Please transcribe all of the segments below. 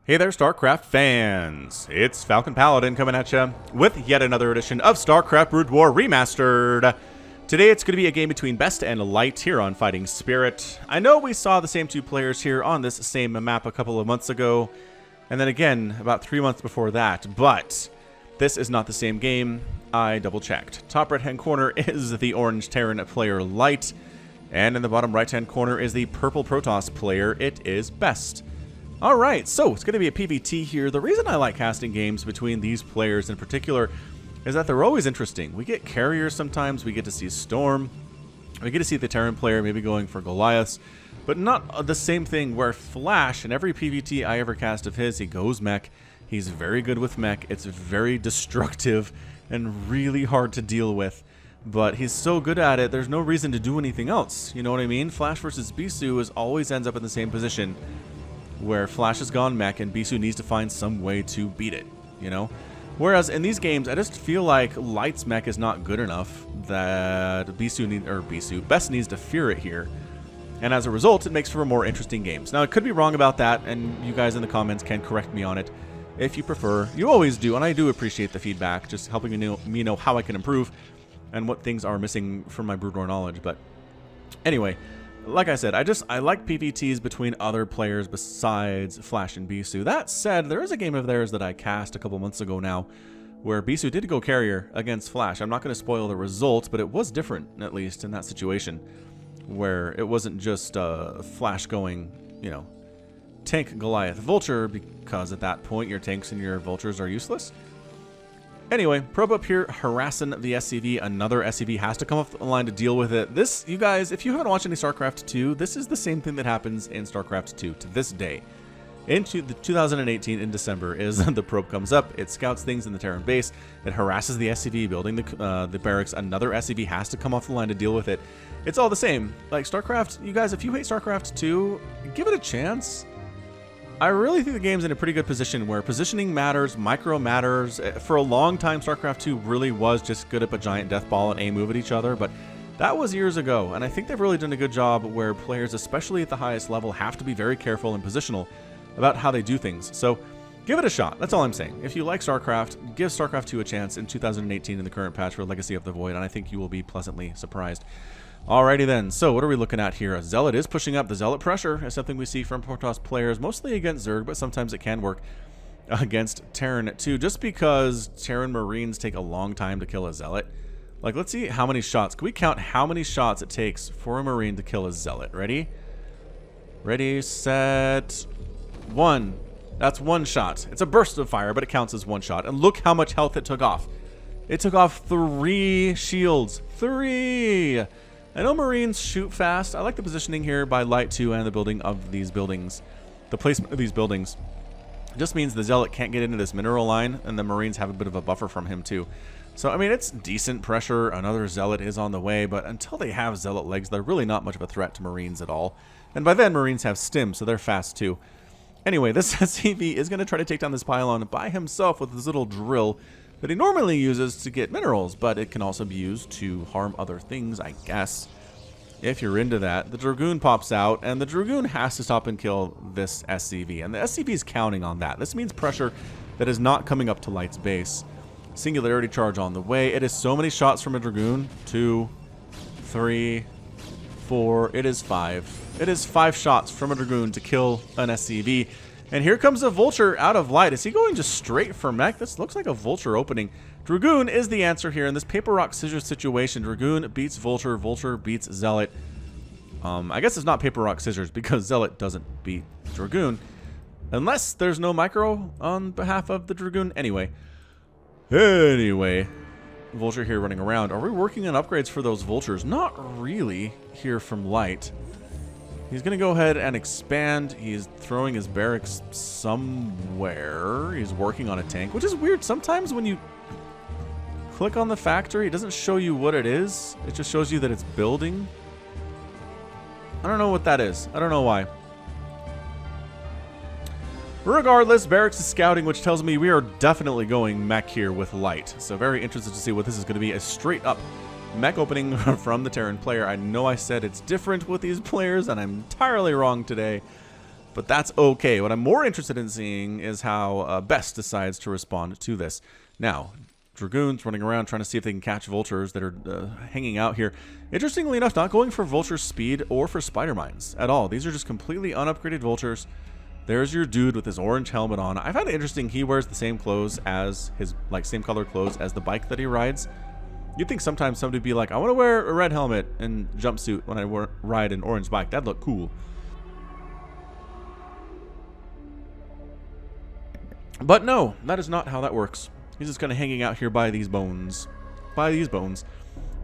Hey there, StarCraft fans! It's Falcon Paladin coming at you with yet another edition of StarCraft Brood War Remastered. Today it's going to be a game between Best and Light here on Fighting Spirit. I know we saw the same two players here on this same map a couple of months ago, and then again about 3 months before that, but this is not the same game. I double-checked. Top right-hand corner is the orange Terran player Light, and in the bottom right-hand corner is the purple Protoss player. It is Best. Alright, so it's going to be a PvT here. The reason I like casting games between these players in particular is that they're always interesting. We get carriers sometimes, we get to see Storm, we get to see the Terran player maybe going for Goliaths, but not the same thing where Flash, in every PvT I ever cast of his, he goes mech. He's very good with mech. It's very destructive and really hard to deal with, but he's so good at it, there's no reason to do anything else. You know what I mean? Flash versus Bisu always ends up in the same position, where Flash has gone mech and Bisu needs to find some way to beat it, you know? Whereas in these games, I just feel like Light's mech is not good enough that Best needs to fear it here. And as a result, it makes for more interesting games. Now, I could be wrong about that, and you guys in the comments can correct me on it if you prefer. You always do, and I do appreciate the feedback, just helping me know how I can improve and what things are missing from my Brood War knowledge. But anyway, like I said, I like PvTs between other players besides Flash and Bisu. That said, there is a game of theirs that I cast a couple months ago now where Bisu did go carrier against Flash. I'm not going to spoil the result, but it was different, at least in that situation, where it wasn't just Flash going, you know, tank Goliath Vulture, because at that point your tanks and your Vultures are useless. Anyway, probe up here, harassing the SCV. Another SCV has to come off the line to deal with it. This, you guys, if you haven't watched any StarCraft 2, this is the same thing that happens in StarCraft 2 to this day. Into the 2018 in December is the probe comes up, it scouts things in the Terran base, it harasses the SCV building the barracks. Another SCV has to come off the line to deal with it. It's all the same. Like StarCraft, you guys, if you hate StarCraft 2, give it a chance. I really think the game's in a pretty good position where positioning matters, micro matters. For a long time, StarCraft 2 really was just good up a giant death ball and move at each other, but that was years ago, and I think they've really done a good job where players, especially at the highest level, have to be very careful and positional about how they do things. So give it a shot. That's all I'm saying. If you like StarCraft, give StarCraft 2 a chance in 2018 in the current patch for Legacy of the Void, and I think you will be pleasantly surprised. Alrighty then, so what are we looking at here? A Zealot is pushing up. The Zealot pressure is something we see from Protoss players, mostly against Zerg, but sometimes it can work against Terran too, just because Terran Marines take a long time to kill a Zealot. Like, let's see how many shots. Can we count how many shots it takes for a Marine to kill a Zealot? Ready? Ready, set, one. That's one shot. It's a burst of fire, but it counts as one shot. And look how much health it took off. It took off 3 shields. 3! I know Marines shoot fast. I like the positioning here by Light 2 and the building of these buildings. The placement of these buildings just means the Zealot can't get into this mineral line, and the Marines have a bit of a buffer from him too. So, I mean, it's decent pressure. Another Zealot is on the way, but until they have Zealot legs, they're really not much of a threat to Marines at all. And by then, Marines have stim, so they're fast too. Anyway, this SCV is going to try to take down this pylon by himself with his little drill that he normally uses to get minerals, but it can also be used to harm other things, I guess. If you're into that, the Dragoon pops out, and the Dragoon has to stop and kill this SCV, and the SCV is counting on that. This means pressure that is not coming up to Light's base. Singularity charge on the way. It is so many shots from a Dragoon. 2, 3, 4, it is 5. It is 5 shots from a Dragoon to kill an SCV. And here comes a Vulture out of Light. Is he going just straight for mech? This looks like a Vulture opening. Dragoon is the answer here in this paper, rock, scissors situation. Dragoon beats Vulture. Vulture beats Zealot. I guess it's not paper, rock, scissors because Zealot doesn't beat Dragoon. Unless there's no micro on behalf of the Dragoon. Anyway. Vulture here running around. Are we working on upgrades for those Vultures? Not really here from Light. He's going to go ahead and expand. He's throwing his barracks somewhere. He's working on a tank, which is weird. Sometimes when you click on the factory, it doesn't show you what it is. It just shows you that it's building. I don't know what that is. I don't know why. Regardless, barracks is scouting, which tells me we are definitely going mech here with Light. So very interested to see what this is going to be. A straight up mech opening from the Terran player. I know I said it's different with these players, and I'm entirely wrong today. but that's okay. What I'm more interested in seeing is how Best decides to respond to this. Now, Dragoons running around trying to see if they can catch vultures that are hanging out here. Interestingly enough, not going for vulture speed or for spider mines at all. These are just completely unupgraded vultures. There's your dude with his orange helmet on. I find it interesting he wears the same clothes as his, like, same color clothes as the bike that he rides. You'd think sometimes somebody would be like, I want to wear a red helmet and jumpsuit when I ride an orange bike. That'd look cool. But no, that is not how that works. He's just kind of hanging out here by these bones. By these bones.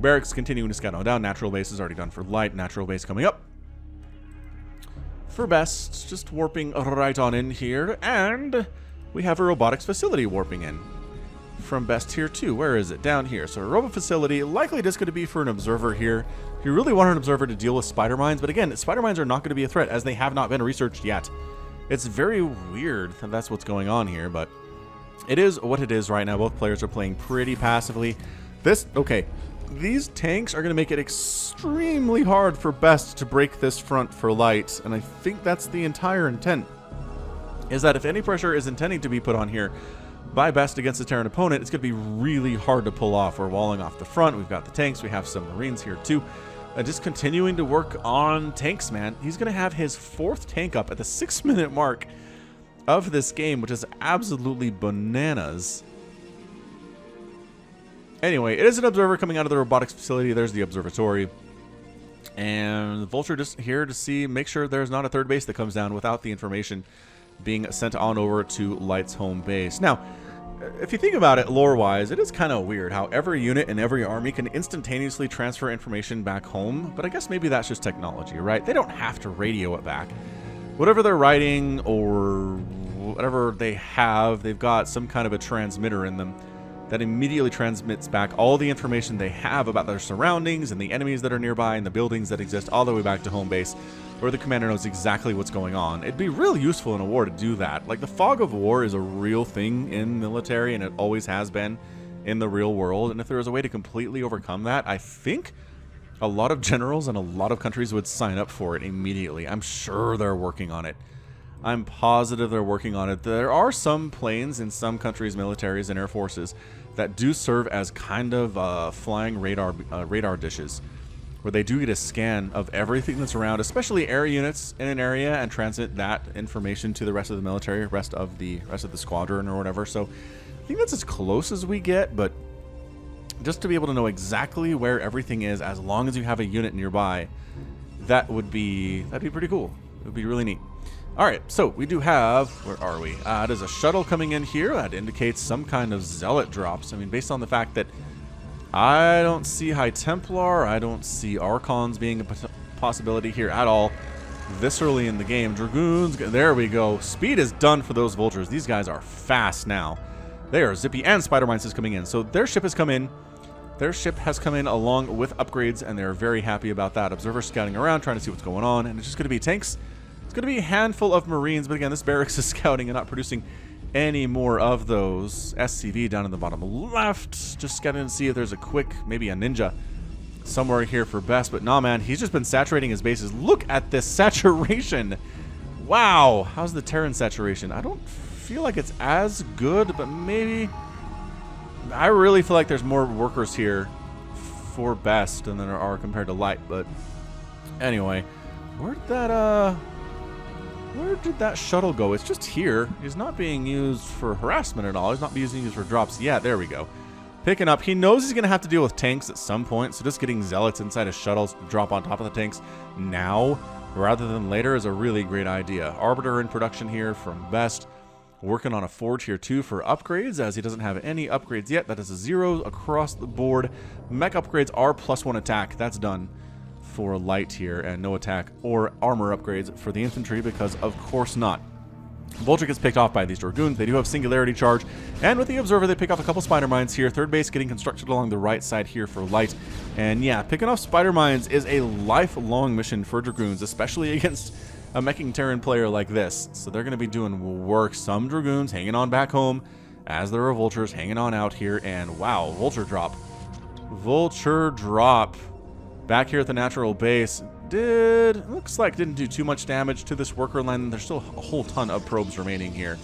Barracks continuing to scout on down. Natural base is already done for light. Natural base coming up. For Best, just warping right on in here. And we have a robotics facility warping in. From Best here too. Where is it? Down here. So a robot facility, likely just going to be for an observer here. You really want an observer to deal with spider mines. But again, spider mines are not going to be a threat as they have not been researched yet. It's very weird that that's what's going on here, but it is what it is right now. Both players are playing pretty passively. Okay, these tanks are going to make it extremely hard for Best to break this front for light, and I think that's the entire intent, is that if any pressure is intending to be put on here by Best against a Terran opponent, it's going to be really hard to pull off. We're walling off the front. We've got the tanks. We have some Marines here too. Just continuing to work on tanks, man. He's going to have his 4th tank up at the 6-minute mark of this game, which is absolutely bananas. Anyway, it is an observer coming out of the robotics facility. There's the observatory. And the Vulture just here to make sure there's not a 3rd base that comes down without the information being sent on over to Light's home base. Now, if you think about it lore-wise, it is kind of weird how every unit in every army can instantaneously transfer information back home, but I guess maybe that's just technology, right? They don't have to radio it back. Whatever they're writing or whatever they have, they've got some kind of a transmitter in them that immediately transmits back all the information they have about their surroundings and the enemies that are nearby and the buildings that exist all the way back to home base, where the commander knows exactly what's going on. It'd be real useful in a war to do that. Like, the fog of war is a real thing in military, and it always has been in the real world, and if there was a way to completely overcome that, I think a lot of generals and a lot of countries would sign up for it immediately. I'm sure they're working on it. I'm positive they're working on it. There are some planes in some countries' militaries and air forces that do serve as kind of flying radar dishes, where they do get a scan of everything that's around, especially air units in an area, and transmit that information to the rest of the military, rest of the squadron or whatever. So I think that's as close as we get, but just to be able to know exactly where everything is, as long as you have a unit nearby, that'd be pretty cool. It would be really neat. All right, so we do have, where are we? There's a shuttle coming in here that indicates some kind of zealot drops. I mean, based on the fact that I don't see High Templar, I don't see Archons being a possibility here at all this early in the game. Dragoons, there we go. Speed is done for those Vultures. These guys are fast now. They are zippy, and Spider Mines is coming in. So their ship has come in. Their ship has come in along with upgrades, and they're very happy about that. Observers scouting around, trying to see what's going on, and it's just going to be tanks. It's going to be a handful of Marines, but again, this barracks is scouting and not producing any more of those. SCV down in the bottom left, just scouting to see if there's a quick, maybe a ninja somewhere here for Best, but nah, man, he's just been saturating his bases. Look at this saturation. Wow, how's the Terran saturation? I don't feel like it's as good, but maybe. I really feel like there's more workers here for Best than there are compared to Light, but anyway, where did that shuttle go? It's just here. He's not being used for harassment at all. He's not being used for drops. Yeah, there we go. Picking up. He knows he's going to have to deal with tanks at some point, so just getting zealots inside his shuttles to drop on top of the tanks now rather than later is a really great idea. Arbiter in production here from Best. Working on a forge here too for upgrades, as he doesn't have any upgrades yet. That is a 0 across the board. Mech upgrades are +1 attack. That's done for Light here, and no attack or armor upgrades for the infantry, because of course not. Vulture gets picked off by these Dragoons. They do have Singularity Charge, and with the Observer they pick off a couple Spider Mines here. 3rd base getting constructed along the right side here for Light, and yeah, picking off Spider Mines is a lifelong mission for Dragoons, especially against a meching Terran player like this. So they're going to be doing work. Some Dragoons hanging on back home, as there are Vultures hanging on out here, and wow, Vulture drop. Vulture drop. Back here at the natural base, looks like didn't do too much damage to this worker line. There's still a whole ton of probes remaining here.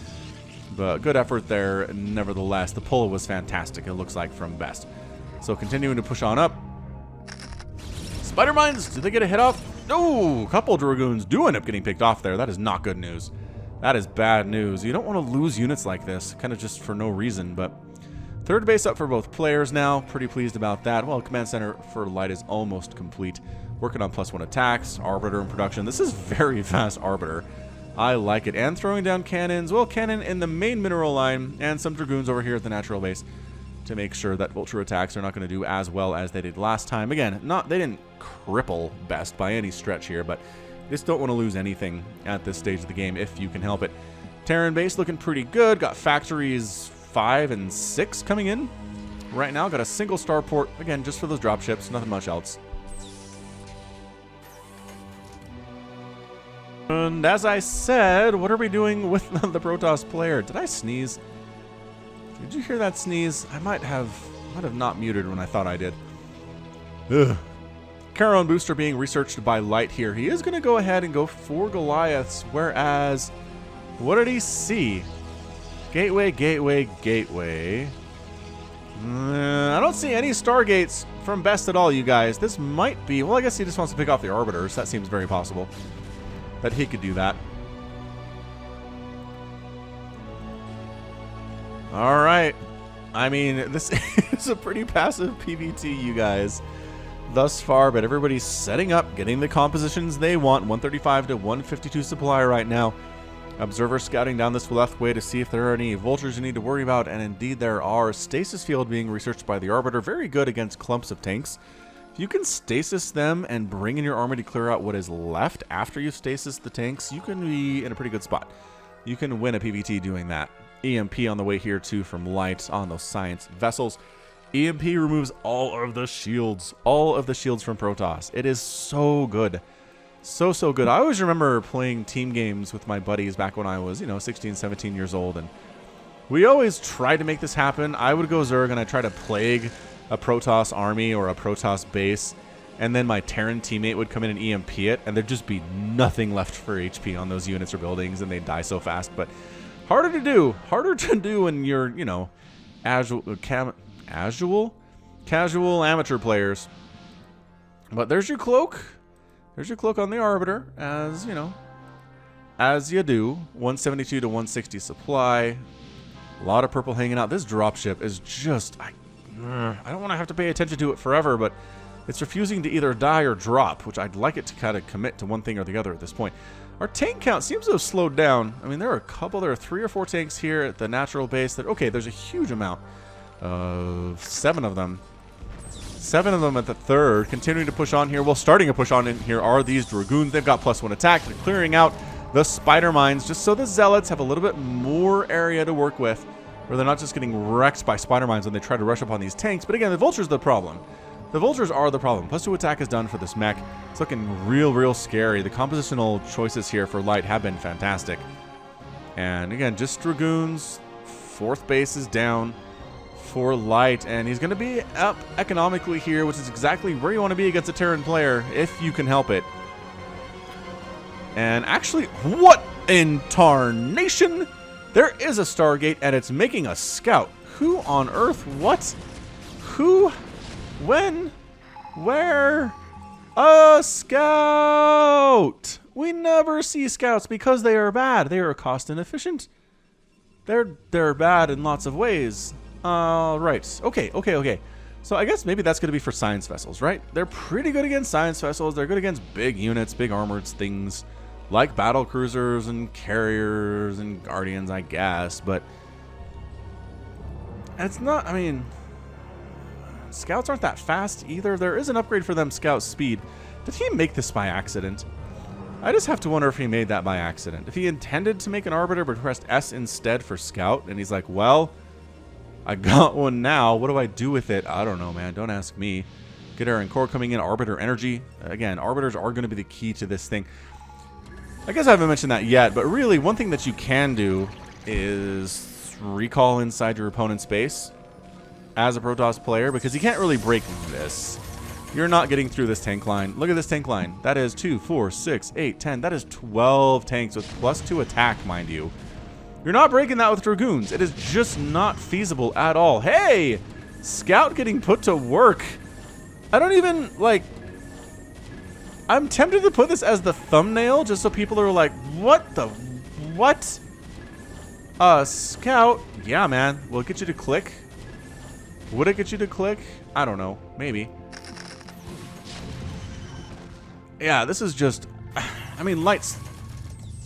But good effort there, nevertheless. The pull was fantastic, it looks like, from Best. So continuing to push on up. Spider Mines, did they get a hit off? No, a couple Dragoons do end up getting picked off there. That is not good news. That is bad news. You don't want to lose units like this, kind of just for no reason. But third base up for both players now. Pretty pleased about that. Well, Command Center for Light is almost complete. Working on +1 attacks. Arbiter in production. This is very fast Arbiter. I like it. And throwing down cannons. Well, cannon in the main mineral line and some Dragoons over here at the natural base to make sure that Vulture attacks are not going to do as well as they did last time. Again, they didn't cripple Best by any stretch here, but just don't want to lose anything at this stage of the game if you can help it. Terran base looking pretty good. Got factories 5 and 6 coming in right now. Got a single starport, again, just for those dropships, nothing much else. And as I said, what are we doing with the Protoss player? Did I sneeze? Did you hear that sneeze? I might have not muted when I thought I did. Ugh. Charon booster being researched by Light here. He is going to go ahead and go for Goliaths, whereas, what did he see? Gateway, gateway, gateway. I don't see any Stargates from Best at all, you guys. This might be, well, I guess he just wants to pick off the Arbiters. That seems very possible that he could do that. All right. I mean, this is a pretty passive PvT, you guys, thus far, but everybody's setting up, getting the compositions they want. 135 to 152 supply right now. Observer scouting down this left way to see if there are any vultures you need to worry about, and indeed there are. Stasis field being researched by the Arbiter. Very good against clumps of tanks. If you can stasis them and bring in your army to clear out what is left after you stasis the tanks, you can be in a pretty good spot. You can win a PvT doing that. EMP on the way here too from Light on those science vessels. EMP removes all of the shields from Protoss. It is so good. So good. I always remember playing team games with my buddies back when I was, 16, 17 years old, and we always tried to make this happen. I would go Zerg and I'd try to plague a Protoss army or a Protoss base, and then my Terran teammate would come in and EMP it, and there'd just be nothing left for HP on those units or buildings, and they'd die so fast. But harder to do when you're, casual amateur players. But there's your cloak. There's your cloak on the Arbiter, as you do. 172 to 160 supply. A lot of purple hanging out. This dropship is just, I don't want to have to pay attention to it forever, but it's refusing to either die or drop, which I'd like it to kind of commit to one thing or the other at this point. Our tank count seems to have slowed down. I mean, there are 3 or 4 tanks here at the natural base that, okay, there's a huge amount of 7 of them. 7 of them at the third, continuing to push on here. Well, starting to push on in here are these Dragoons. They've got +1 attack. They're clearing out the Spider Mines just so the Zealots have a little bit more area to work with, where they're not just getting wrecked by Spider Mines when they try to rush up on these tanks. But again, the Vultures are the problem. The Vultures are the problem. +2 attack is done for this mech. It's looking real scary. The compositional choices here for Light have been fantastic. And again, just Dragoons. 4th base is down for Light, and he's going to be up economically here, which is exactly where you want to be against a Terran player, if you can help it. And actually, what in tarnation? There is a Stargate, and it's making a scout. Who on earth? What? Who? When? Where? A scout! We never see scouts because they are bad. They are cost inefficient. They're bad in lots of ways. Right. Okay. So I guess maybe that's going to be for science vessels, right? They're pretty good against science vessels. They're good against big units, big armored things, like battle cruisers and carriers and guardians, I guess. But it's not, I mean, scouts aren't that fast either. There is an upgrade for them, scout speed. Did he make this by accident? I just have to wonder if he made that by accident. If he intended to make an arbiter but pressed S instead for scout, and he's like, well, I got one now. What do I do with it? I don't know, man. Don't ask me. Get our core coming in. Arbiter energy. Again, arbiters are going to be the key to this thing. I guess I haven't mentioned that yet, but really one thing that you can do is recall inside your opponent's base as a Protoss player, because you can't really break this. You're not getting through this tank line. Look at this tank line. That is 2, 4, 6, 8, 10. That is 12 tanks with +2 attack, mind you. You're not breaking that with Dragoons. It is just not feasible at all. Hey! Scout getting put to work. I don't even, like... I'm tempted to put this as the thumbnail just so people are like, what the... What? Scout. Yeah, man. Will it get you to click? Would it get you to click? I don't know. Maybe. Yeah, this is just... I mean, Light's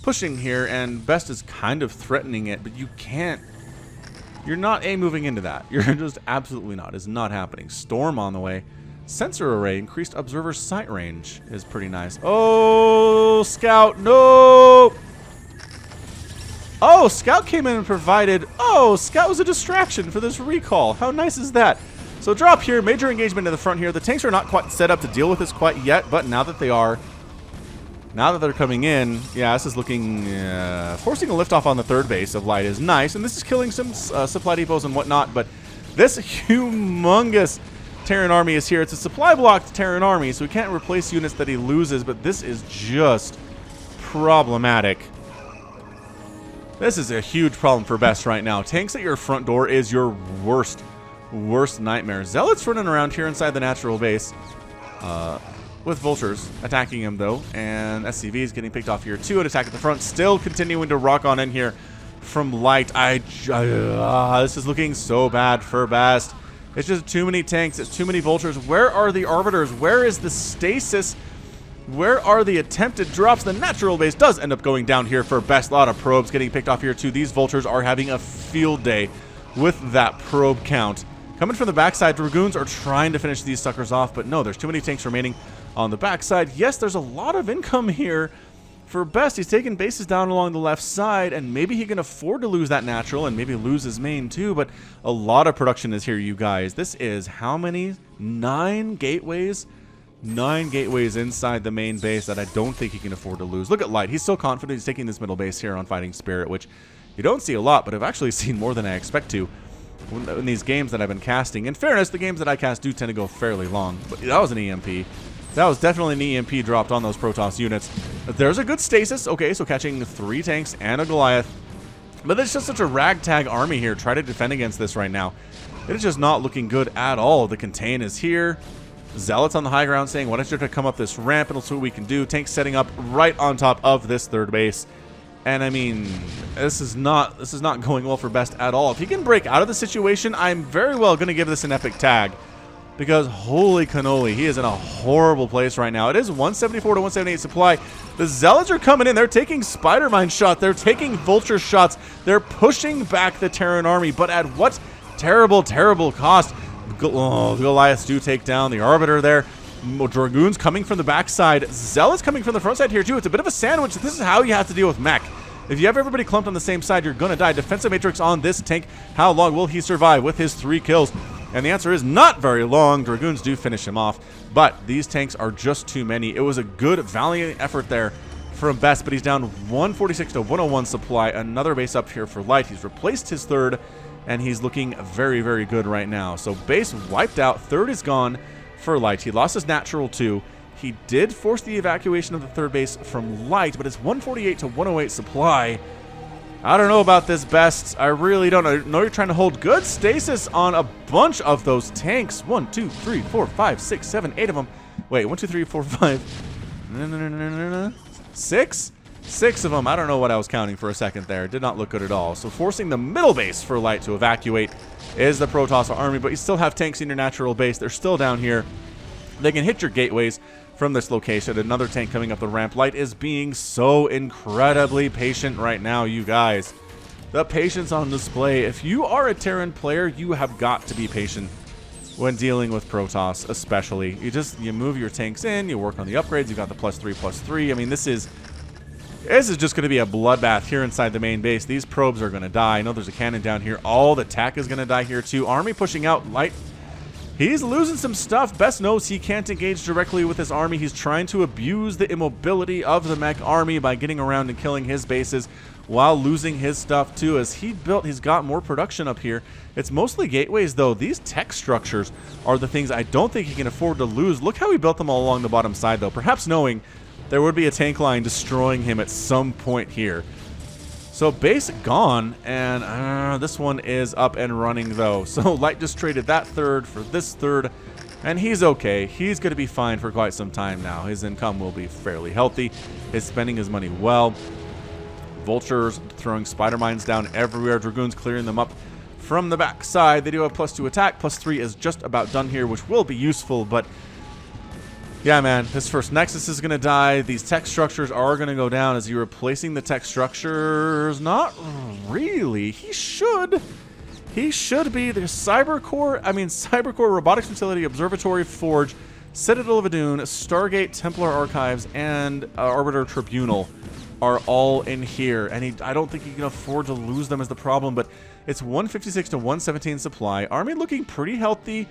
pushing here, and Best is kind of threatening it, but you can't... You're not moving into that. You're just absolutely not. It's not happening. Storm on the way. Sensor array, increased observer sight range is pretty nice. Oh, Scout, no! Oh, Scout came in and provided... Oh, Scout was a distraction for this recall. How nice is that? So drop here, major engagement in the front here. The tanks are not quite set up to deal with this quite yet, but now that they are, now that they're coming in, yeah, this is looking, forcing a liftoff on the third base of Light is nice, and this is killing some supply depots and whatnot, but this humongous Terran army is here. It's a supply blocked Terran army, so we can't replace units that he loses, but this is just problematic. This is a huge problem for Best right now. Tanks at your front door is your worst nightmare. Zealots running around here inside the natural base with vultures attacking him though, and SCVs getting picked off here too. An attack at the front, still continuing to rock on in here from Light. This is looking so bad for Best. It's just too many tanks. It's too many vultures. Where are the arbiters? Where is the stasis? Where are the attempted drops? The natural base does end up going down here for Best. A lot of probes getting picked off here too. These vultures are having a field day with that probe count. Coming from the backside, Dragoons are trying to finish these suckers off, but no, there's too many tanks remaining on the backside. Yes, there's a lot of income here for Best. He's taking bases down along the left side, and maybe he can afford to lose that natural and maybe lose his main too, but a lot of production is here, you guys. This is how many? 9 gateways? 9 gateways inside the main base that I don't think he can afford to lose. Look at Light. He's so confident he's taking this middle base here on Fighting Spirit, which you don't see a lot, but I've actually seen more than I expect to in these games that I've been casting. In fairness, the games that I cast do tend to go fairly long, but that was an EMP. That was definitely an EMP dropped on those Protoss units. There's a good stasis. Okay, so catching 3 tanks and a Goliath. But it's just such a ragtag army here. Try to defend against this right now. It is just not looking good at all. The contain is here. Zealots on the high ground saying, why don't you try to come up this ramp and we'll see what we can do. Tanks setting up right on top of this third base. And I mean, this is not going well for Best at all. If he can break out of the situation, I'm very well going to give this an epic tag. Because holy cannoli, he is in a horrible place right now. It is 174 to 178 supply. The Zealots are coming in. They're taking Spider Mine shot. They're taking Vulture shots. They're pushing back the Terran army. But at what terrible, terrible cost. The Goliaths do take down the Arbiter there. Dragoons coming from the backside. Zealots coming from the front side here too. It's a bit of a sandwich. This is how you have to deal with mech. If you have everybody clumped on the same side, you're going to die. Defensive matrix on this tank. How long will he survive with his 3 kills? And the answer is not very long. Dragoons do finish him off, but these tanks are just too many. It was a good, valiant effort there from Best, but he's down 146 to 101 supply. Another base up here for Light. He's replaced his third, and he's looking very, very good right now. So base wiped out. Third is gone for Light. He lost his natural too. He did force the evacuation of the third base from Light, but it's 148 to 108 supply. I don't know about this, Best. I really don't. I know you're trying to hold good stasis on a bunch of those tanks. 1, 2, 3, 4, 5, 6, 7, 8 of them. Wait, 1, 2, 3, 4, 5. 6? 6 of them. I don't know what I was counting for a second there. Did not look good at all. So forcing the middle base for Light to evacuate is the Protoss army, but you still have tanks in your natural base. They're still down here. They can hit your gateways from this location. Another tank coming up the ramp. Light is being so incredibly patient right now, you guys. The patience on display. If you are a Terran player, you have got to be patient when dealing with Protoss, especially. You move your tanks in, you work on the upgrades, you got the +3/+3. I mean, this is just going to be a bloodbath here inside the main base. These probes are going to die. I know there's a cannon down here. All the tech is going to die here too. Army pushing out. Light He's losing some stuff. Best knows he can't engage directly with his army. He's trying to abuse the immobility of the mech army by getting around and killing his bases while losing his stuff too. As he's got more production up here. It's mostly gateways though. These tech structures are the things I don't think he can afford to lose. Look how he built them all along the bottom side though. Perhaps knowing there would be a tank line destroying him at some point here. So base gone, and this one is up and running though. So Light just traded that third for this third, and he's okay. He's going to be fine for quite some time now. His income will be fairly healthy. He's spending his money well. Vultures throwing spider mines down everywhere. Dragoons clearing them up from the back side. They do have +2 attack. +3 is just about done here, which will be useful, but yeah, man, his first Nexus is going to die. These tech structures are going to go down. Is he replacing the tech structures? Not really. He should. He should be. There's Cybercore Robotics Facility, Observatory Forge, Citadel of Adun, Stargate, Templar Archives, and Arbiter Tribunal are all in here. And I don't think he can afford to lose them is the problem, but it's 156 to 117 supply. Army looking pretty healthy.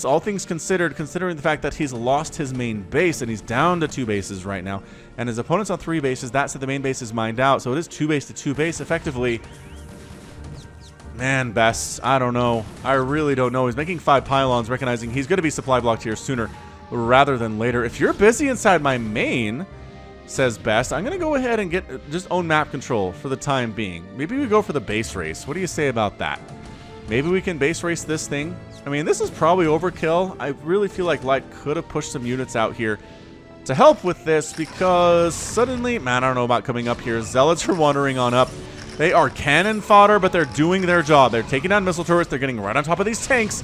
All things considered, considering the fact that he's lost his main base and he's down to 2 bases right now, and his opponent's on 3 bases, that said the main base is mined out, so it is 2 base to 2 base effectively. Man, Best, I don't know. I really don't know. He's making 5 pylons, recognizing he's going to be supply blocked here sooner rather than later. If you're busy inside my main, says Best, I'm going to go ahead and just own map control for the time being. Maybe we go for the base race. What do you say about that? Maybe we can base race this thing. I mean, this is probably overkill. I really feel like Light could have pushed some units out here to help with this because suddenly, man, I don't know about coming up here. Zealots are wandering on up. They are cannon fodder, but they're doing their job. They're taking down missile turrets. They're getting right on top of these tanks.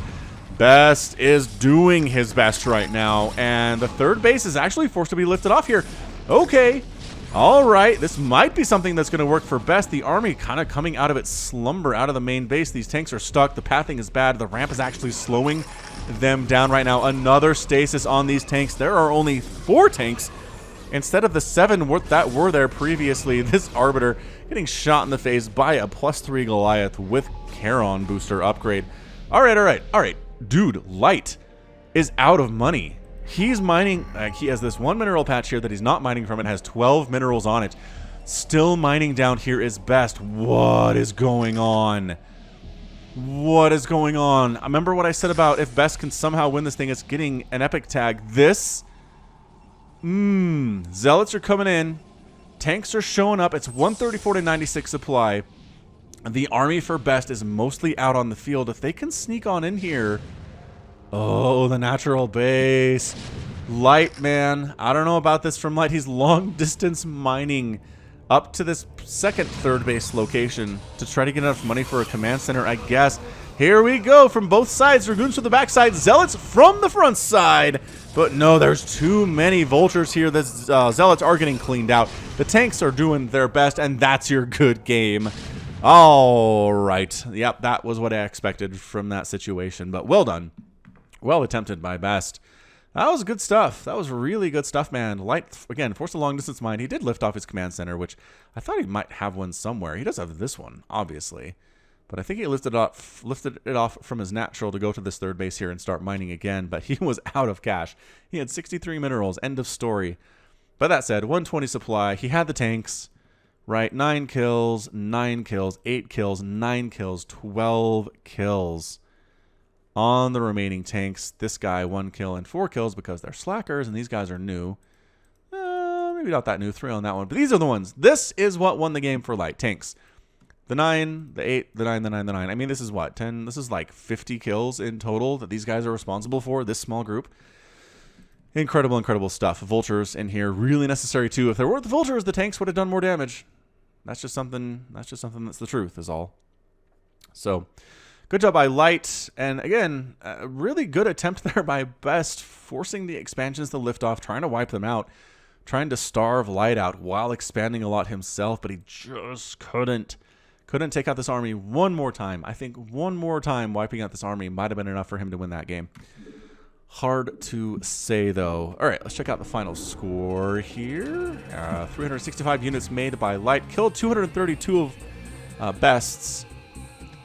Best is doing his best right now, and the third base is actually forced to be lifted off here. Okay. All right, this might be something that's going to work for Best. The army kind of coming out of its slumber, out of the main base. These tanks are stuck. The pathing is bad. The ramp is actually slowing them down right now. Another stasis on these tanks. There are only 4 tanks instead of the 7 that were there previously. This Arbiter getting shot in the face by a +3 Goliath with Charon booster upgrade. All right. Dude, Light is out of money. He's mining, he has this 1 mineral patch here that he's not mining from. It has 12 minerals on it. Still mining down here is Best. What is going on? What is going on? I remember what I said about if Best can somehow win this thing, it's getting an epic tag. This, Zealots are coming in. Tanks are showing up. It's 134 to 96 supply. The army for Best is mostly out on the field. If they can sneak on in here... Oh, the natural base. Light, man. I don't know about this from Light. He's long distance mining up to this second third base location to try to get enough money for a command center, I guess. Here we go from both sides. Dragoons from the backside. Zealots from the front side. But no, there's too many vultures here. The Zealots are getting cleaned out. The tanks are doing their best, and that's your good game. All right. Yep, that was what I expected from that situation. But well done. Well attempted by Best. That was good stuff. That was really good stuff, man. Light, again, forced a long-distance mine. He did lift off his command center, which I thought he might have one somewhere. He does have this one, obviously. But I think he lifted it off from his natural to go to this third base here and start mining again. But he was out of cash. He had 63 minerals. End of story. But that said, 120 supply. He had the tanks, right? 9 kills, 9 kills, 8 kills, 9 kills, 12 kills. On the remaining tanks, this guy 1 kill and 4 kills because they're slackers, and these guys are new. Maybe not that new, 3 on that one, but these are the ones. This is what won the game for Light. Tanks. The 9, the 8, the 9, the 9, the 9. I mean, this is what, 10? This is like 50 kills in total that these guys are responsible for, this small group. Incredible, incredible stuff. Vultures in here, really necessary too. If there weren't the vultures, the tanks would have done more damage. That's just something that's the truth, is all. So... good job by Light, and again, a really good attempt there by Best, forcing the expansions to lift off, trying to wipe them out, trying to starve Light out while expanding a lot himself, but he just couldn't take out this army one more time. I think one more time wiping out this army might have been enough for him to win that game. Hard to say, though. All right, let's check out the final score here. 365 units made by Light, killed 232 of Best's.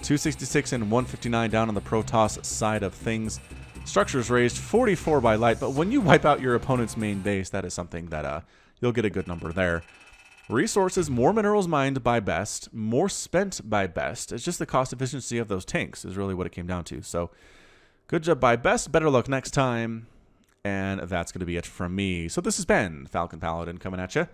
266 and 159 down on the Protoss side of things. Structures raised 44 by light, but when you wipe out your opponent's main base, that is something that you'll get a good number there. Resources, more minerals mined by best, more spent by best. It's just the cost efficiency of those tanks is really what it came down to. So good job by best, better luck next time. And that's going to be it from me. So this has been Falcon Paladin coming at you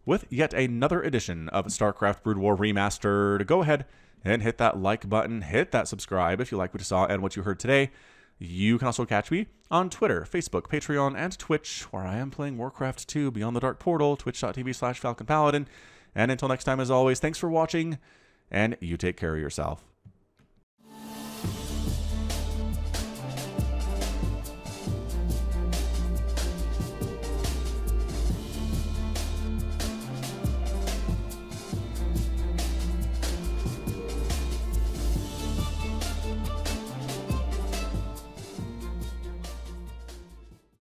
with yet another edition of StarCraft Brood War Remastered. Go ahead and hit that like button, hit that subscribe if you like what you saw and what you heard today. You can also catch me on Twitter, Facebook, Patreon, and Twitch, where I am playing Warcraft 2 Beyond the Dark Portal, twitch.tv/FalconPaladin. And until next time, as always, thanks for watching, and you take care of yourself.